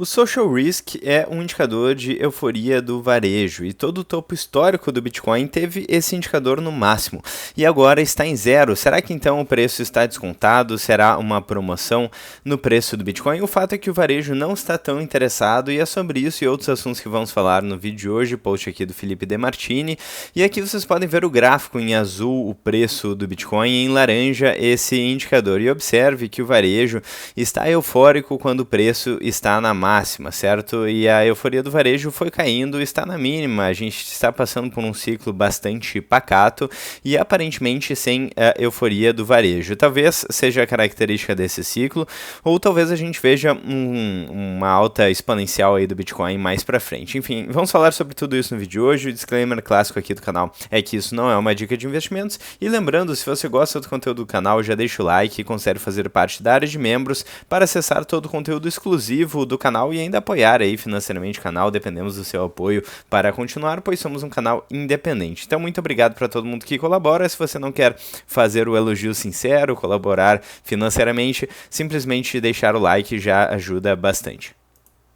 O Social Risk é um indicador de euforia do varejo e todo o topo histórico do Bitcoin teve esse indicador no máximo e agora está em zero. Será que então o preço está descontado? Será uma promoção no preço do Bitcoin? O fato é que o varejo não está tão interessado e é sobre isso e outros assuntos que vamos falar no vídeo de hoje, post aqui do Felipe De Martini. E aqui vocês podem ver o gráfico em azul, o preço do Bitcoin, e em laranja esse indicador. E observe que o varejo está eufórico quando o preço está na máxima, certo? E a euforia do varejo foi caindo, está na mínima. A gente está passando por um ciclo bastante pacato e aparentemente sem a euforia do varejo. Talvez seja a característica desse ciclo, ou talvez a gente veja uma alta exponencial aí do Bitcoin mais pra frente. Enfim, vamos falar sobre tudo isso no vídeo de hoje. O disclaimer clássico aqui do canal é que isso não é uma dica de investimentos. E lembrando, se você gosta do conteúdo do canal, já deixa o like e considere fazer parte da área de membros para acessar todo o conteúdo exclusivo do canal e ainda apoiar aí financeiramente o canal. Dependemos do seu apoio para continuar, pois somos um canal independente. Então, muito obrigado para todo mundo que colabora. Se você não quer fazer o elogio sincero, colaborar financeiramente, simplesmente deixar o like já ajuda bastante.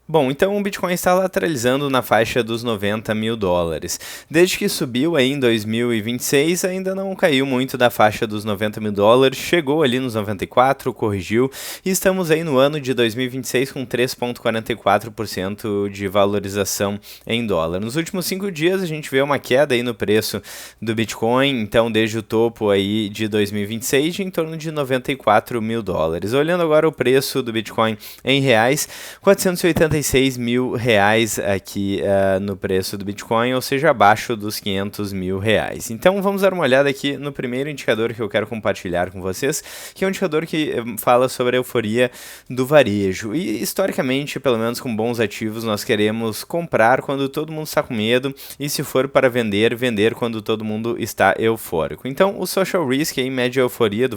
Bom, então o Bitcoin está lateralizando na faixa dos 90 mil dólares. Desde que subiu aí em 2026, ainda não caiu muito da faixa dos 90 mil dólares, chegou ali nos 94, corrigiu, e estamos aí no ano de 2026 com 3,44% de valorização em dólar. Nos últimos 5 dias a gente vê uma queda aí no preço do Bitcoin, então desde o topo aí de 2026 de em torno de 94 mil dólares. Olhando agora o preço do Bitcoin em reais, 486 mil reais aqui no preço do Bitcoin, ou seja, abaixo dos 500 mil reais. Então vamos dar uma olhada aqui no primeiro indicador que eu quero compartilhar com vocês, que é um indicador que fala sobre a euforia do varejo. E historicamente, pelo menos com bons ativos, nós queremos comprar quando todo mundo está com medo e, se for para vender, vender quando todo mundo está eufórico. Então o Social Risk aí mede a euforia do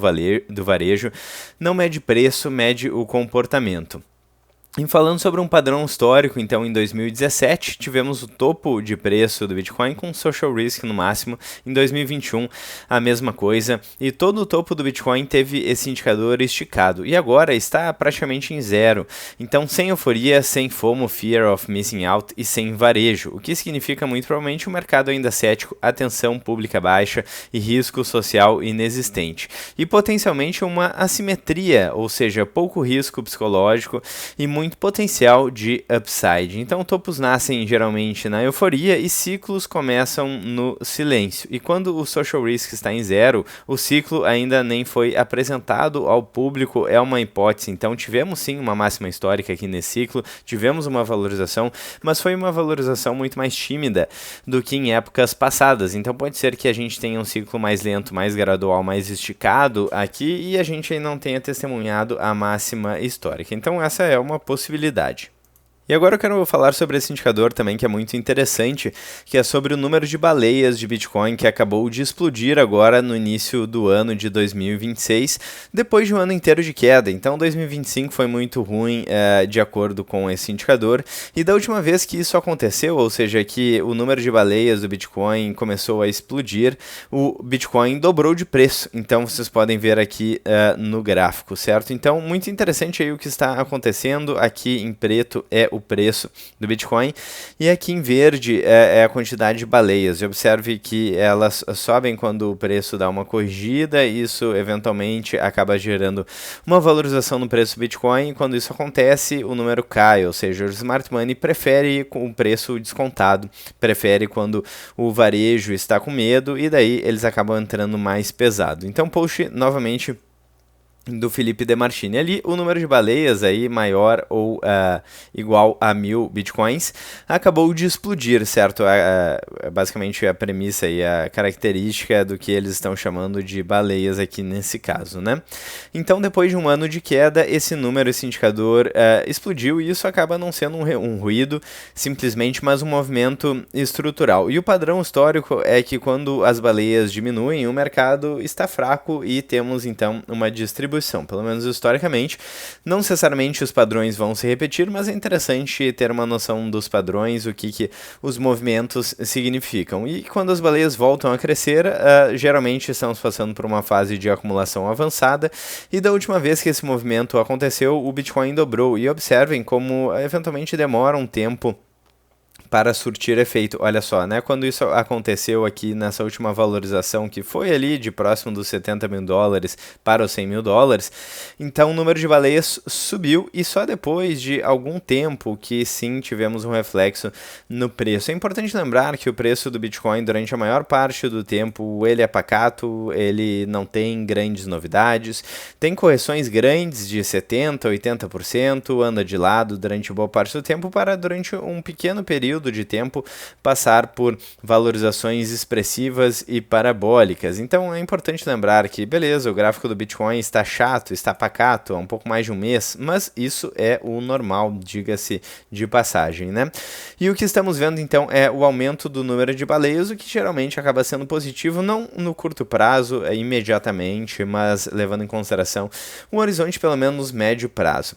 varejo, não mede preço, mede o comportamento. E falando sobre um padrão histórico, então em 2017 tivemos o topo de preço do Bitcoin com Social Risk no máximo, em 2021 a mesma coisa, e todo o topo do Bitcoin teve esse indicador esticado, e agora está praticamente em zero, então sem euforia, sem FOMO, Fear of Missing Out, e sem varejo, o que significa muito provavelmente um mercado ainda cético, atenção pública baixa e risco social inexistente, e potencialmente uma assimetria, ou seja, pouco risco psicológico e muito potencial de upside. Então, topos nascem geralmente na euforia e ciclos começam no silêncio. E quando o Social Risk está em zero, o ciclo ainda nem foi apresentado ao público, é uma hipótese. Então, tivemos sim uma máxima histórica aqui nesse ciclo, tivemos uma valorização, mas foi uma valorização muito mais tímida do que em épocas passadas. Então, pode ser que a gente tenha um ciclo mais lento, mais gradual, mais esticado aqui e a gente ainda não tenha testemunhado a máxima histórica. Então, essa é uma possibilidade. E agora eu quero falar sobre esse indicador também, que é muito interessante, que é sobre o número de baleias de Bitcoin que acabou de explodir agora no início do ano de 2026, depois de um ano inteiro de queda. Então 2025 foi muito ruim de acordo com esse indicador, e da última vez que isso aconteceu, ou seja, que o número de baleias do Bitcoin começou a explodir, o Bitcoin dobrou de preço. Então vocês podem ver aqui no gráfico, certo? Então muito interessante aí o que está acontecendo. Aqui em preto é o preço do Bitcoin, e aqui em verde é a quantidade de baleias. E observe que elas sobem quando o preço dá uma corrigida, e isso eventualmente acaba gerando uma valorização no preço do Bitcoin, e quando isso acontece, o número cai, ou seja, o Smart Money prefere com o preço descontado, prefere quando o varejo está com medo, e daí eles acabam entrando mais pesado. Então, post novamente do Felipe De Martini. Ali o número de baleias aí maior ou igual a 1000 bitcoins acabou de explodir, certo? Basicamente a premissa e a característica do que eles estão chamando de baleias aqui nesse caso, né? Então, depois de um ano de queda, esse número, esse indicador explodiu, e isso acaba não sendo um ruído simplesmente, mas um movimento estrutural. E o padrão histórico é que quando as baleias diminuem, o mercado está fraco e temos então uma distribuição distribuição, pelo menos historicamente. Não necessariamente os padrões vão se repetir, mas é interessante ter uma noção dos padrões, o que os movimentos significam. E quando as baleias voltam a crescer, geralmente estamos passando por uma fase de acumulação avançada, e da última vez que esse movimento aconteceu, o Bitcoin dobrou. E observem como eventualmente demora um tempo para surtir efeito. Olha só, né? Quando isso aconteceu aqui nessa última valorização, que foi ali de próximo dos $70.000 para os $100.000, então o número de baleias subiu, e só depois de algum tempo que sim tivemos um reflexo no preço. É importante lembrar que o preço do Bitcoin durante a maior parte do tempo ele é pacato, ele não tem grandes novidades, tem correções grandes de 70%, 80%, anda de lado durante boa parte do tempo para durante um pequeno período de tempo passar por valorizações expressivas e parabólicas. Então é importante lembrar que, beleza, o gráfico do Bitcoin está chato, está pacato há um pouco mais de um mês, mas isso é o normal, diga-se de passagem, né? E o que estamos vendo então é o aumento do número de baleias, o que geralmente acaba sendo positivo, não no curto prazo, imediatamente, mas levando em consideração um horizonte pelo menos médio prazo.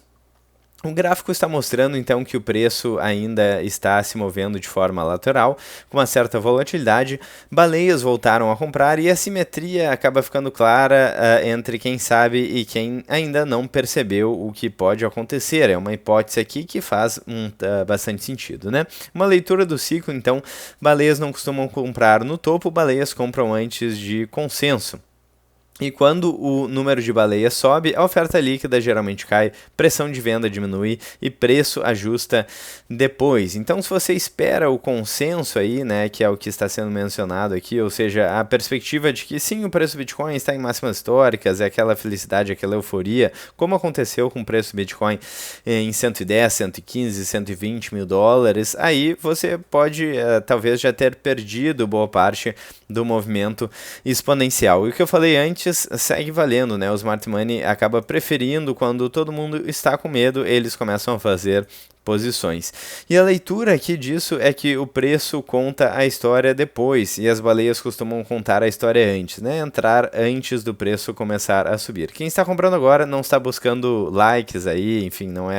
O gráfico está mostrando então que o preço ainda está se movendo de forma lateral, com uma certa volatilidade, baleias voltaram a comprar e a simetria acaba ficando clara entre quem sabe e quem ainda não percebeu o que pode acontecer. É uma hipótese aqui que faz bastante sentido, né? Uma leitura do ciclo, então, baleias não costumam comprar no topo, baleias compram antes de consenso. E quando o número de baleias sobe, a oferta líquida geralmente cai, pressão de venda diminui e preço ajusta depois. Então, se você espera o consenso aí, né, que é o que está sendo mencionado aqui, ou seja, a perspectiva de que sim, o preço do Bitcoin está em máximas históricas, é aquela felicidade, aquela euforia, como aconteceu com o preço do Bitcoin em 110, 115, 120 mil dólares, aí você pode talvez já ter perdido boa parte do movimento exponencial. E o que eu falei antes segue valendo, né? O Smart Money acaba preferindo quando todo mundo está com medo, eles começam a fazer posições. E a leitura aqui disso é que o preço conta a história depois, e as baleias costumam contar a história antes, né? Entrar antes do preço começar a subir. Quem está comprando agora não está buscando likes aí, enfim, não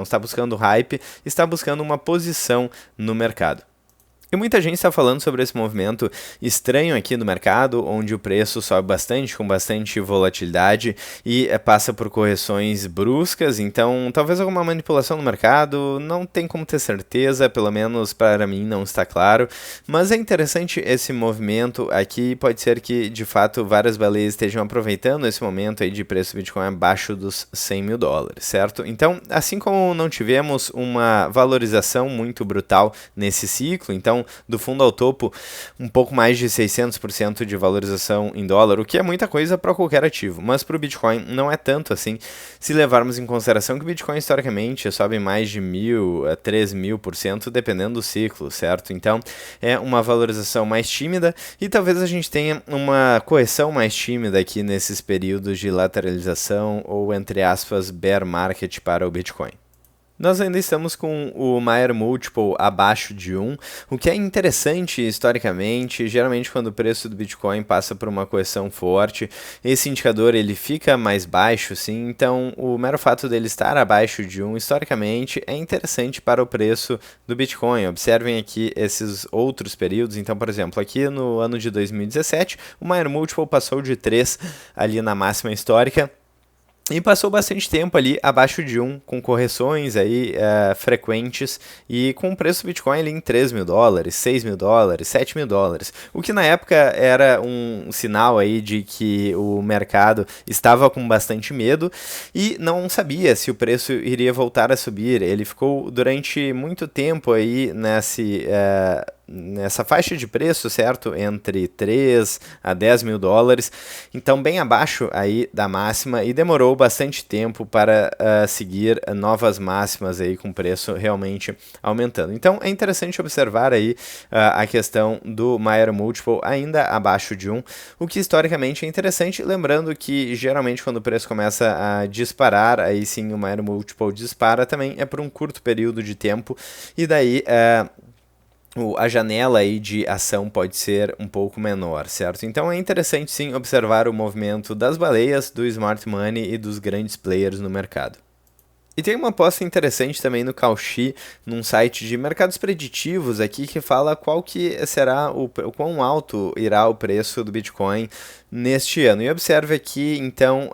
está buscando hype, está buscando uma posição no mercado. E muita gente está falando sobre esse movimento estranho aqui no mercado, onde o preço sobe bastante, com bastante volatilidade e passa por correções bruscas, então talvez alguma manipulação no mercado, não tem como ter certeza, pelo menos para mim não está claro, mas é interessante esse movimento aqui, pode ser que de fato várias baleias estejam aproveitando esse momento aí de preço do Bitcoin abaixo dos $100.000, certo? Então, assim como não tivemos uma valorização muito brutal nesse ciclo, então do fundo ao topo, um pouco mais de 600% de valorização em dólar, o que é muita coisa para qualquer ativo, mas para o Bitcoin não é tanto assim, se levarmos em consideração que o Bitcoin historicamente sobe mais de 1.000 a 3.000%, dependendo do ciclo, certo? Então é uma valorização mais tímida e talvez a gente tenha uma correção mais tímida aqui nesses períodos de lateralização ou, entre aspas, bear market para o Bitcoin. Nós ainda estamos com o Mayer Multiple abaixo de 1, o que é interessante historicamente. Geralmente quando o preço do Bitcoin passa por uma correção forte, esse indicador ele fica mais baixo, sim. Então o mero fato dele estar abaixo de 1 historicamente é interessante para o preço do Bitcoin. Observem aqui esses outros períodos. Então, por exemplo, aqui no ano de 2017, o Mayer Multiple passou de 3 ali na máxima histórica, e passou bastante tempo ali abaixo de 1, com correções aí frequentes e com o preço do Bitcoin ali em $3.000, $6.000, $7.000, o que na época era um sinal aí de que o mercado estava com bastante medo e não sabia se o preço iria voltar a subir. Ele ficou durante muito tempo aí nessa faixa de preço, certo? Entre 3 a 10 mil dólares, então bem abaixo aí da máxima, e demorou bastante tempo para seguir novas máximas aí com preço realmente aumentando. Então é interessante observar aí a questão do Mayer Multiple ainda abaixo de 1, o que historicamente é interessante, lembrando que geralmente quando o preço começa a disparar, aí sim o Mayer Multiple dispara também, é por um curto período de tempo, e daí a janela aí de ação pode ser um pouco menor, certo? Então é interessante sim observar o movimento das baleias, do smart money e dos grandes players no mercado. E tem uma aposta interessante também no Kalshi, num site de mercados preditivos aqui, que fala qual que será o quão alto irá o preço do Bitcoin neste ano. E observe aqui, então,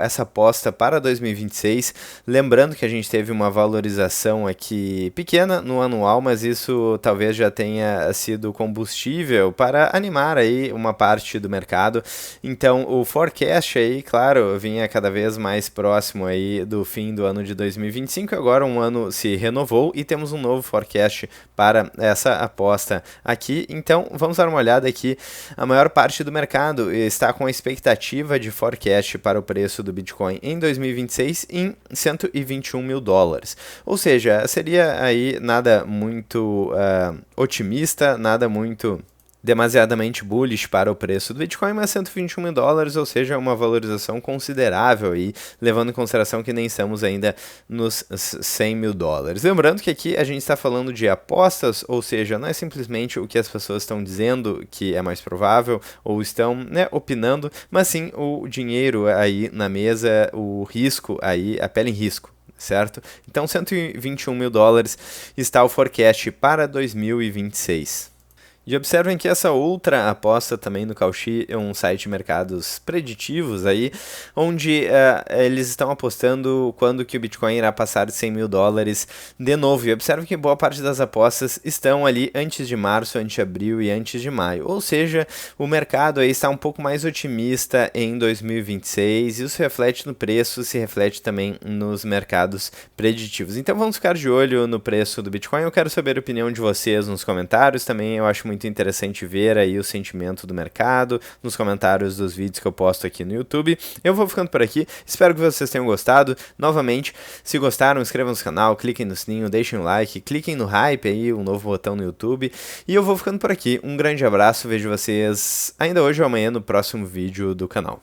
essa aposta para 2026, lembrando que a gente teve uma valorização aqui pequena no anual, mas isso talvez já tenha sido combustível para animar aí uma parte do mercado. Então, o forecast aí, claro, vinha cada vez mais próximo aí do fim do ano de 2025, agora um ano se renovou e temos um novo forecast para essa aposta aqui. Então, vamos dar uma olhada aqui. A maior parte do mercado está com a expectativa de forecast para o preço do Bitcoin em 2026 em 121 mil dólares. Ou seja, seria aí nada muito otimista, nada muito demasiadamente bullish para o preço do Bitcoin, mas 121 mil dólares, ou seja, uma valorização considerável aí, levando em consideração que nem estamos ainda nos 100 mil dólares. Lembrando que aqui a gente está falando de apostas, ou seja, não é simplesmente o que as pessoas estão dizendo que é mais provável, ou estão, né, opinando, mas sim o dinheiro aí na mesa, o risco aí, a pele em risco. Certo? Então, 121 mil dólares está o forecast para 2026. E observem que essa outra aposta também no Kalshi é um site de mercados preditivos aí, onde eles estão apostando quando que o Bitcoin irá passar de 100 mil dólares de novo. E observem que boa parte das apostas estão ali antes de março, antes de abril e antes de maio. Ou seja, o mercado aí está um pouco mais otimista em 2026 e isso reflete no preço, se reflete também nos mercados preditivos. Então vamos ficar de olho no preço do Bitcoin. Eu quero saber a opinião de vocês nos comentários também. Eu acho muito interessante ver aí o sentimento do mercado nos comentários dos vídeos que eu posto aqui no YouTube. Eu vou ficando por aqui, espero que vocês tenham gostado. Novamente, se gostaram, inscrevam-se no canal, cliquem no sininho, deixem um like, cliquem no hype aí, um novo botão no YouTube. E eu vou ficando por aqui, um grande abraço, vejo vocês ainda hoje ou amanhã no próximo vídeo do canal.